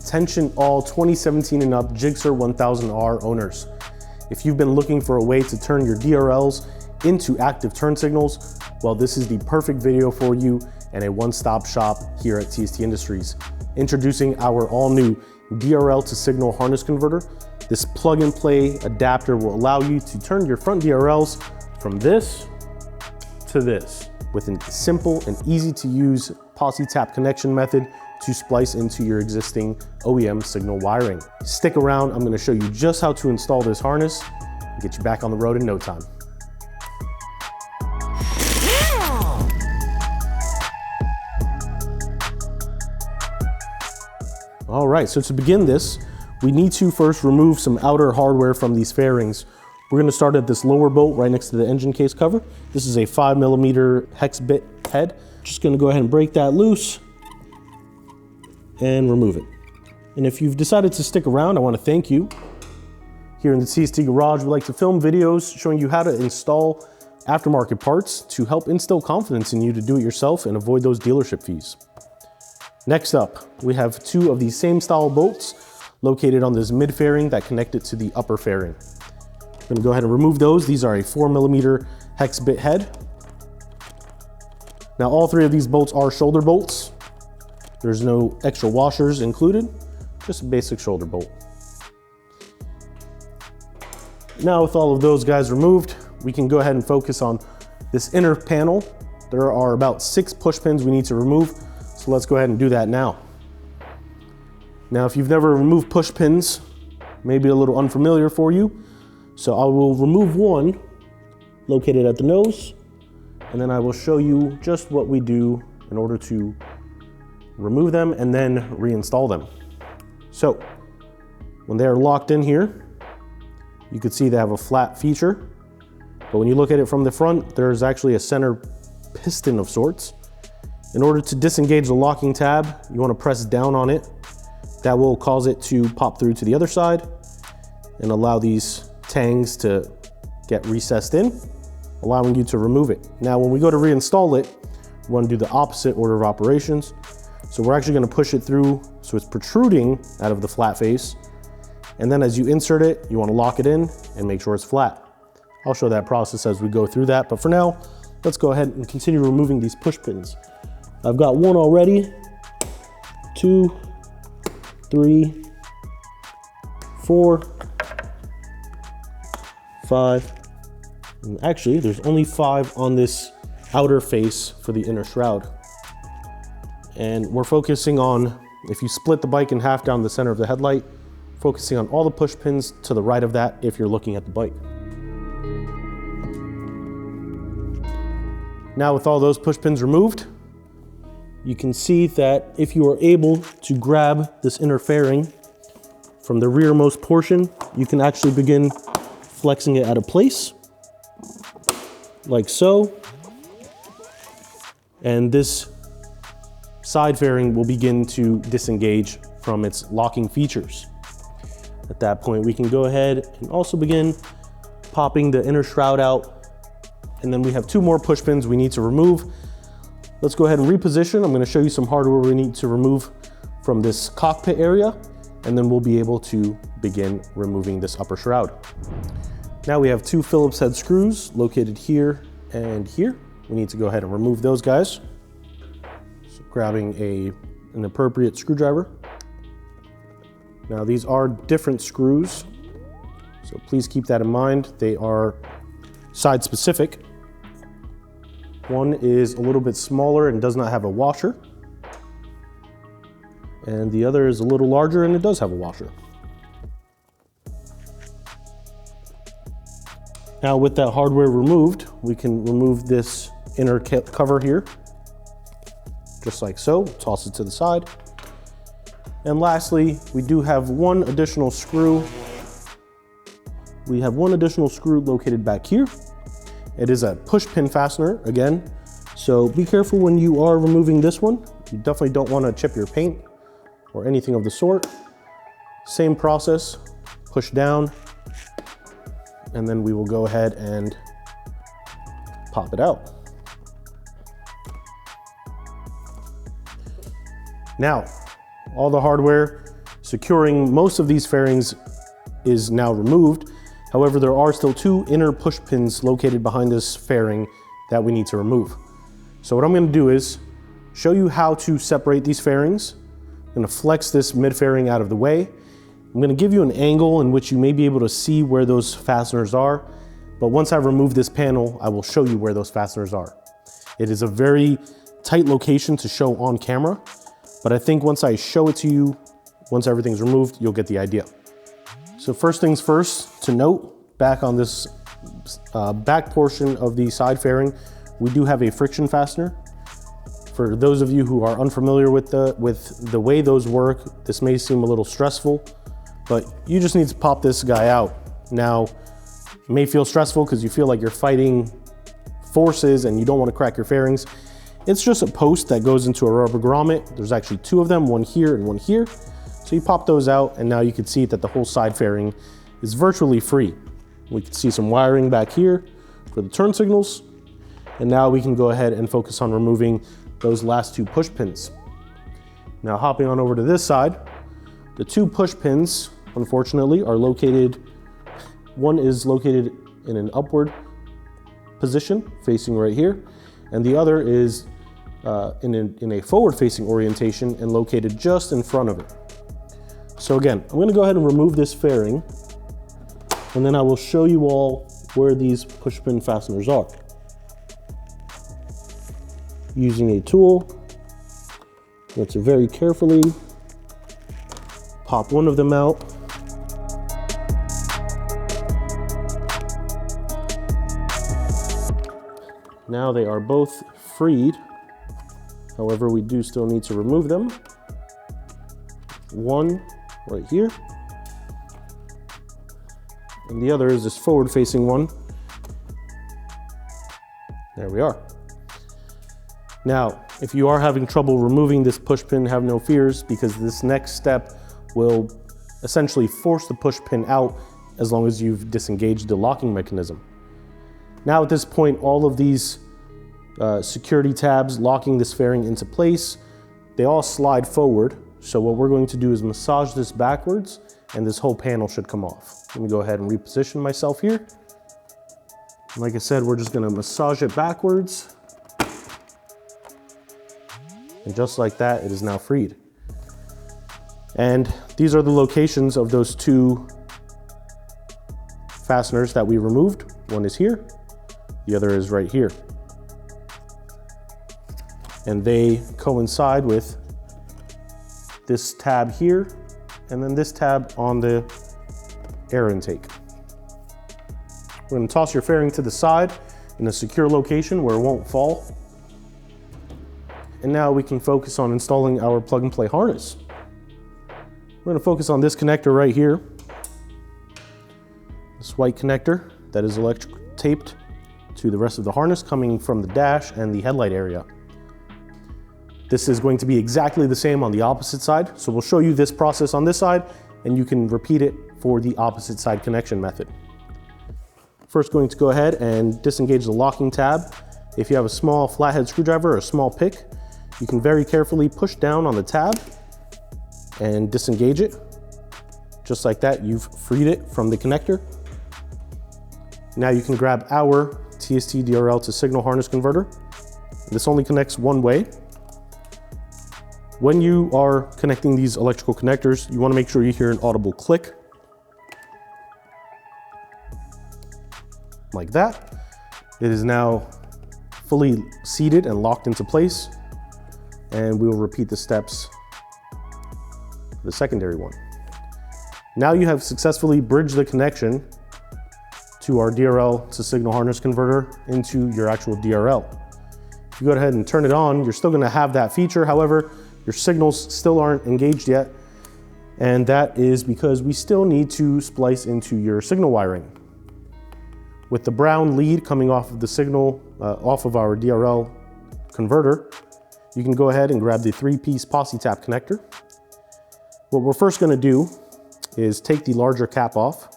Attention all 2017 and up GSX-R1000R owners. If you've been looking for a way to turn your DRLs into active turn signals, well, this is the perfect video for you and a one-stop shop here at TST Industries. Introducing our all-new DRL to signal harness converter. This plug-and-play adapter will allow you to turn your front DRLs from this to this with a simple and easy to use Posi-tap connection method to splice into your existing OEM signal wiring. Stick around, I'm gonna show you just how to install this harness and get you back on the road in no time. All right, so to begin this, we need to first remove some outer hardware from these fairings. We're gonna start at this lower bolt right next to the engine case cover. This is a 5mm hex bit head. Just gonna go ahead and break that loose and remove it. And if you've decided to stick around, I wanna thank you. Here in the TST garage, we like to film videos showing you how to install aftermarket parts to help instill confidence in you to do it yourself and avoid those dealership fees. Next up, we have two of these same style bolts located on this mid fairing that connect it to the upper fairing. I'm gonna go ahead and remove those. These are a 4mm hex bit head. Now all three of these bolts are shoulder bolts. There's no extra washers included, just a basic shoulder bolt. Now with all of those guys removed, we can go ahead and focus on this inner panel. There are about 6 push pins we need to remove, so let's go ahead and do that now. Now if you've never removed push pins, maybe a little unfamiliar for you, so I will remove one located at the nose, and then I will show you just what we do in order to remove them and then reinstall them. So when they are locked in here, you can see they have a flat feature, but when you look at it from the front, there's actually a center piston of sorts. In order to disengage the locking tab, you want to press down on it. That will cause it to pop through to the other side and allow these tangs to get recessed in, allowing you to remove it. Now, when we go to reinstall it, we want to do the opposite order of operations. So we're actually going to push it through so it's protruding out of the flat face. And then as you insert it, you want to lock it in and make sure it's flat. I'll show that process as we go through that. But for now, let's go ahead and continue removing these push pins. I've got one already, 2, 3, 4, 5. And actually, there's only 5 on this outer face for the inner shroud. And we're focusing on, if you split the bike in half down the center of the headlight, focusing on all the push pins to the right of that if you're looking at the bike. Now with all those push pins removed, you can see that if you are able to grab this inner fairing from the rearmost portion, you can actually begin flexing it out of place, like so. And this side fairing will begin to disengage from its locking features. At that point, we can go ahead and also begin popping the inner shroud out. And then we have 2 more push pins we need to remove. Let's go ahead and reposition. I'm going to show you some hardware we need to remove from this cockpit area, and then we'll be able to begin removing this upper shroud. Now we have 2 Phillips head screws located here and here. We need to go ahead and remove those guys. So grabbing an appropriate screwdriver. Now these are different screws, so please keep that in mind. They are side specific. One is a little bit smaller and does not have a washer. And the other is a little larger and it does have a washer. Now with that hardware removed, we can remove this inner cover here, just like so. Toss it to the side. And lastly, we do have one additional screw. We have one additional screw located back here. It is a push pin fastener again, so be careful when you are removing this one. You definitely don't want to chip your paint or anything of the sort. Same process, push down, and then we will go ahead and pop it out. Now, all the hardware Securing most of these fairings is now removed. However, there are still two inner push pins located behind this fairing that we need to remove. So what I'm going to do is show you how to separate these fairings. I'm going to flex this mid fairing out of the way. I'm going to give you an angle in which you may be able to see where those fasteners are. But once I've removed this panel, I will show you where those fasteners are. It is a very tight location to show on camera, but I think once I show it to you, once everything's removed, you'll get the idea. So first things first, to note, back on this back portion of the side fairing, we do have a friction fastener. For those of you who are unfamiliar with the way those work, this may seem a little stressful, but you just need to pop this guy out. Now, it may feel stressful because you feel like you're fighting forces and you don't want to crack your fairings. It's just a post that goes into a rubber grommet. There's actually two of them, one here and one here. So you pop those out and now you can see that the whole side fairing is virtually free. We can see some wiring back here for the turn signals. And now we can go ahead and focus on removing those last two push pins. Now hopping on over to this side, the two push pins, unfortunately, are located, one is located in an upward position facing right here, and the other is in a forward facing orientation and located just in front of it. So again, I'm going to go ahead and remove this fairing, and then I will show you all where these push pin fasteners are. Using a tool, let's very carefully pop one of them out. Now they are both freed. However, we do still need to remove them. One right here, and the other is this forward facing one. There we are. Now, if you are having trouble removing this push pin, have no fears, because this next step will essentially force the push pin out as long as you've disengaged the locking mechanism. Now at this point, all of these security tabs locking this fairing into place, they all slide forward. So what we're going to do is massage this backwards and this whole panel should come off. Let me go ahead and reposition myself here. Like I said, we're just gonna massage it backwards. And just like that, it is now freed. And these are the locations of those two fasteners that we removed. One is here, the other is right here. And they coincide with this tab here, and then this tab on the air intake. We're gonna toss your fairing to the side in a secure location where it won't fall. And now we can focus on installing our plug and play harness. We're gonna focus on this connector right here. This white connector that is electric taped to the rest of the harness coming from the dash and the headlight area. This is going to be exactly the same on the opposite side. So we'll show you this process on this side and you can repeat it for the opposite side connection method. First, going to go ahead and disengage the locking tab. If you have a small flathead screwdriver or a small pick, you can very carefully push down on the tab and disengage it. Just like that, you've freed it from the connector. Now you can grab our TST DRL to signal harness converter. This only connects one way. When you are connecting these electrical connectors, you want to make sure you hear an audible click. Like that. It is now fully seated and locked into place. And we will repeat the steps for the secondary one. Now you have successfully bridged the connection to our DRL to signal harness converter into your actual DRL. If you go ahead and turn it on, you're still going to have that feature. However, your signals still aren't engaged yet. And that is because we still need to splice into your signal wiring. With the brown lead coming off of the signal, off of our DRL converter, you can go ahead and grab the 3-piece Posi-tap connector. What we're first going to do is take the larger cap off.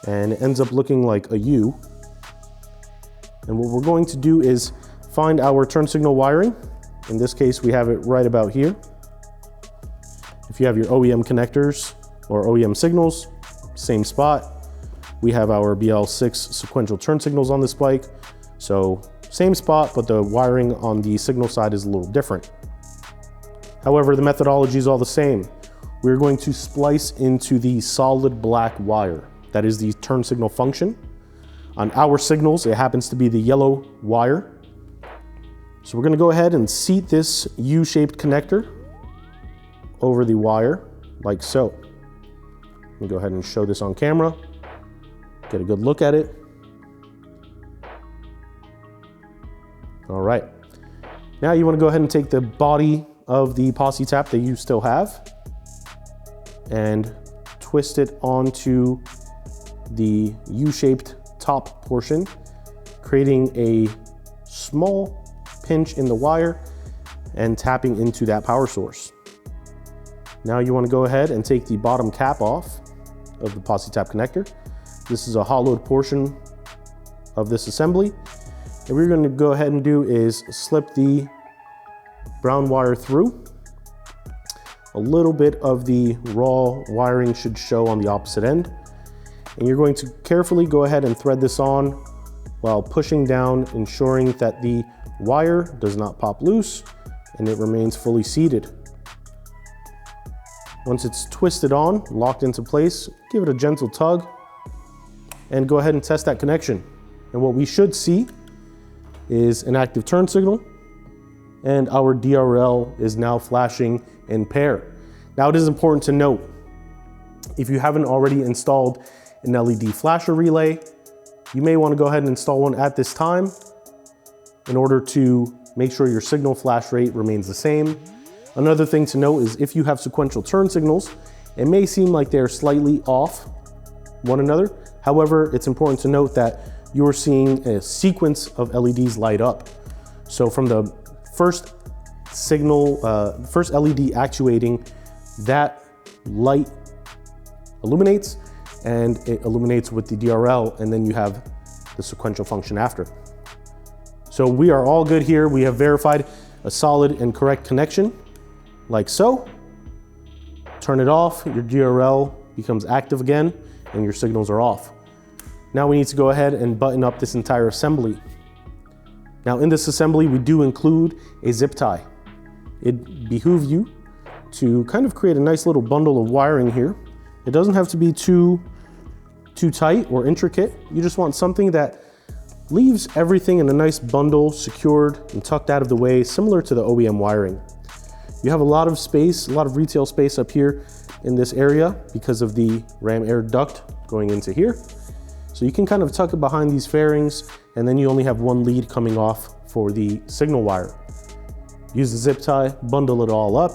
And it ends up looking like a U. And what we're going to do is find our turn signal wiring. In this case, we have it right about here. If you have your OEM connectors or OEM signals, same spot. We have our BL6 sequential turn signals on this bike. So same spot, but the wiring on the signal side is a little different. However, the methodology is all the same. We're going to splice into the solid black wire. That is the turn signal function. On our signals, it happens to be the yellow wire. So we're gonna go ahead and seat this U-shaped connector over the wire, like so. Let me go ahead and show this on camera. Get a good look at it. All right. Now you wanna go ahead and take the body of the Posi-tap that you still have and twist it onto the U-shaped top portion, creating a small pinch in the wire and tapping into that power source. Now you want to go ahead and take the bottom cap off of the Posi-tap connector. This is a hollowed portion of this assembly. And what we're going to go ahead and do is slip the brown wire through. A little bit of the raw wiring should show on the opposite end. And you're going to carefully go ahead and thread this on while pushing down, ensuring that the wire does not pop loose and it remains fully seated. Once it's twisted on, locked into place, give it a gentle tug and go ahead and test that connection. And what we should see is an active turn signal, and our DRL is now flashing in pair. Now it is important to note, if you haven't already installed an LED flasher relay, you may want to go ahead and install one at this time in order to make sure your signal flash rate remains the same. Another thing to note is if you have sequential turn signals, it may seem like they're slightly off one another. However, it's important to note that you're seeing a sequence of LEDs light up. So from the first signal, first LED actuating, that light illuminates and it illuminates with the DRL, and then you have the sequential function after. So we are all good here. We have verified a solid and correct connection, like so. Turn it off, your DRL becomes active again, and your signals are off. Now we need to go ahead and button up this entire assembly. Now in this assembly, we do include a zip tie. It behooves you to kind of create a nice little bundle of wiring here. It doesn't have to be too tight or intricate. You just want something that leaves everything in a nice bundle, secured and tucked out of the way, similar to the OEM wiring. You have a lot of space, a lot of retail space up here in this area because of the ram air duct going into here. So you can kind of tuck it behind these fairings, and then you only have one lead coming off for the signal wire. Use the zip tie, bundle it all up,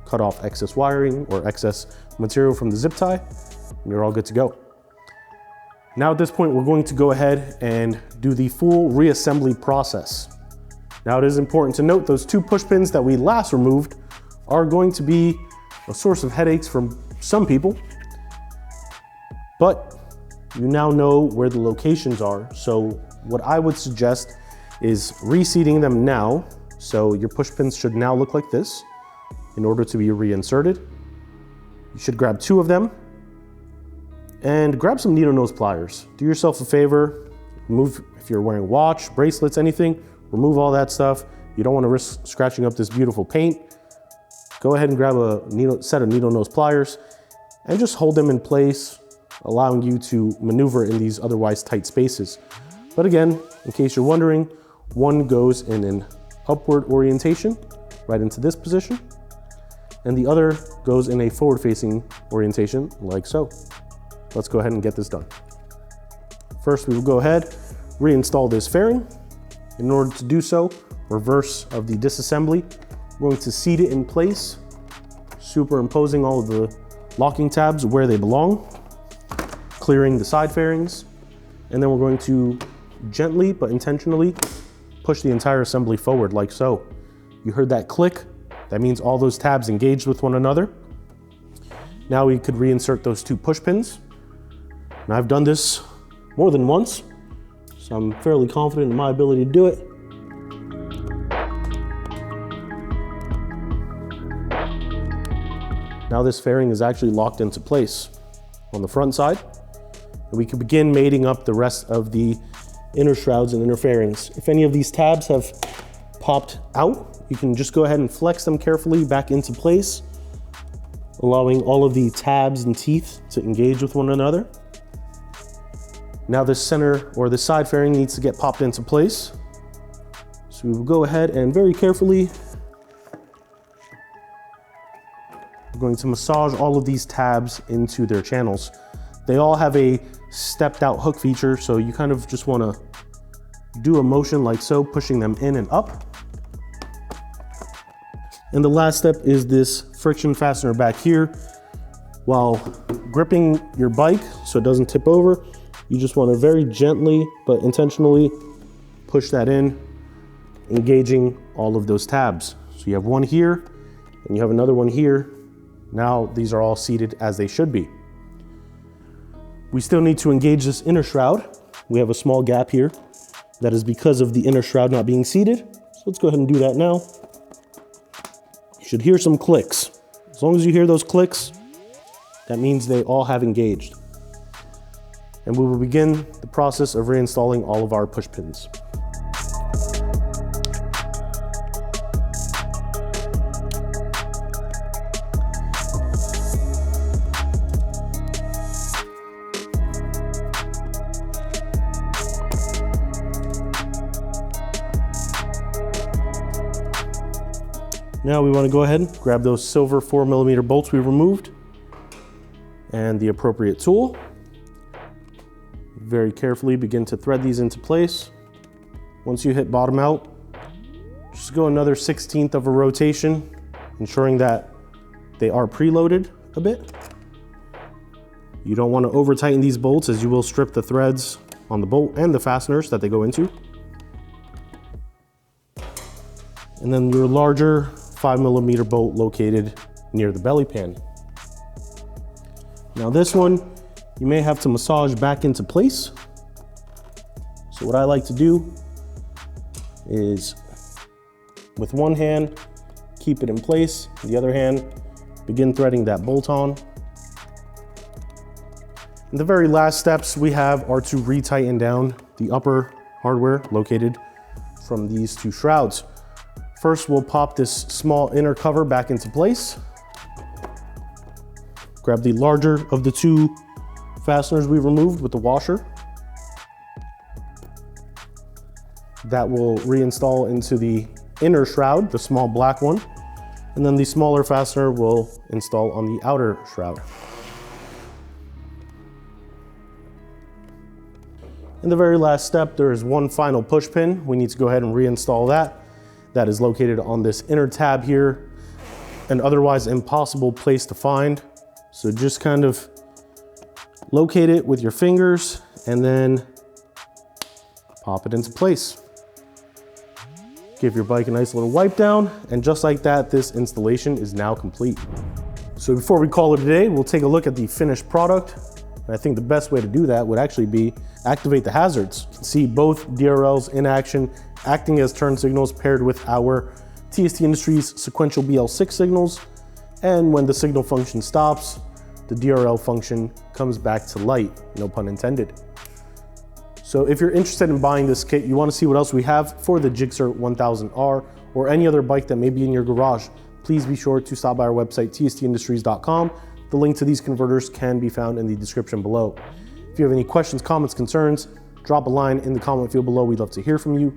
cut off excess wiring or excess material from the zip tie, and you're all good to go. Now at this point, we're going to go ahead and do the full reassembly process. Now it is important to note those two push pins that we last removed are going to be a source of headaches for some people, but you now know where the locations are. So what I would suggest is reseating them now. So your push pins should now look like this in order to be reinserted. You should grab two of them and grab some needle nose pliers. Do yourself a favor, remove, if you're wearing watch, bracelets, anything, remove all that stuff. You don't want to risk scratching up this beautiful paint. Go ahead and grab a set of needle nose pliers and just hold them in place, allowing you to maneuver in these otherwise tight spaces. But again, in case you're wondering, one goes in an upward orientation, right into this position, and the other goes in a forward-facing orientation, like so. Let's go ahead and get this done. First, we will go ahead, reinstall this fairing. In order to do so, reverse of the disassembly, we're going to seat it in place, superimposing all of the locking tabs where they belong, clearing the side fairings, and then we're going to gently but intentionally push the entire assembly forward like so. You heard that click? That means all those tabs engaged with one another. Now we could reinsert those two push pins. And I've done this more than once, so I'm fairly confident in my ability to do it. Now this fairing is actually locked into place on the front side. And we can begin mating up the rest of the inner shrouds and inner fairings. If any of these tabs have popped out, you can just go ahead and flex them carefully back into place, allowing all of the tabs and teeth to engage with one another. Now the center or the side fairing needs to get popped into place. So we will go ahead and very carefully, we're going to massage all of these tabs into their channels. They all have a stepped out hook feature, so you kind of just want to do a motion like so, pushing them in and up. And the last step is this friction fastener back here. While gripping your bike so it doesn't tip over, you just want to very gently but intentionally push that in, engaging all of those tabs. So you have one here and you have another one here. Now these are all seated as they should be. We still need to engage this inner shroud. We have a small gap here. That is because of the inner shroud not being seated. So let's go ahead and do that now. You should hear some clicks. As long as you hear those clicks, that means they all have engaged. And we will begin the process of reinstalling all of our push pins. Now we want to go ahead and grab those silver 4mm bolts we removed and the appropriate tool. Very carefully begin to thread these into place. Once you hit bottom out, just go another 1/16 of a rotation, ensuring that they are preloaded a bit. You don't want to over tighten these bolts, as you will strip the threads on the bolt and the fasteners that they go into. And then your larger 5mm bolt located near the belly pan. Now this one, you may have to massage back into place. So what I like to do is with one hand, keep it in place. The other hand, begin threading that bolt on. And the very last steps we have are to retighten down the upper hardware located from these two shrouds. First, we'll pop this small inner cover back into place. Grab the larger of the two fasteners we removed with the washer. That will reinstall into the inner shroud, the small black one. And then the smaller fastener will install on the outer shroud. In the very last step, there is one final push pin. We need to go ahead and reinstall that. That is located on this inner tab here, an otherwise impossible place to find. So just kind of locate it with your fingers and then pop it into place. Give your bike a nice little wipe down, and just like that, this installation is now complete. So before we call it a day, we'll take a look at the finished product. And I think the best way to do that would actually be activate the hazards. You can see both DRLs in action, acting as turn signals paired with our TST Industries sequential BL6 signals. And when the signal function stops, the DRL function comes back to light, no pun intended. So if you're interested in buying this kit, you want to see what else we have for the GSX-R1000R or any other bike that may be in your garage, please be sure to stop by our website, tstindustries.com. The link to these converters can be found in the description below. If you have any questions, comments, concerns, drop a line in the comment field below. We'd love to hear from you.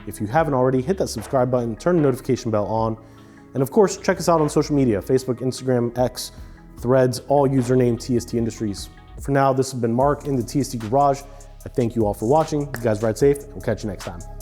If you haven't already, hit that subscribe button, turn the notification bell on, and of course, check us out on social media, Facebook, Instagram, X, Threads, all username TST Industries. For now, this has been Mark in the TST Garage. I thank you all for watching. You guys ride safe, and we'll catch you next time.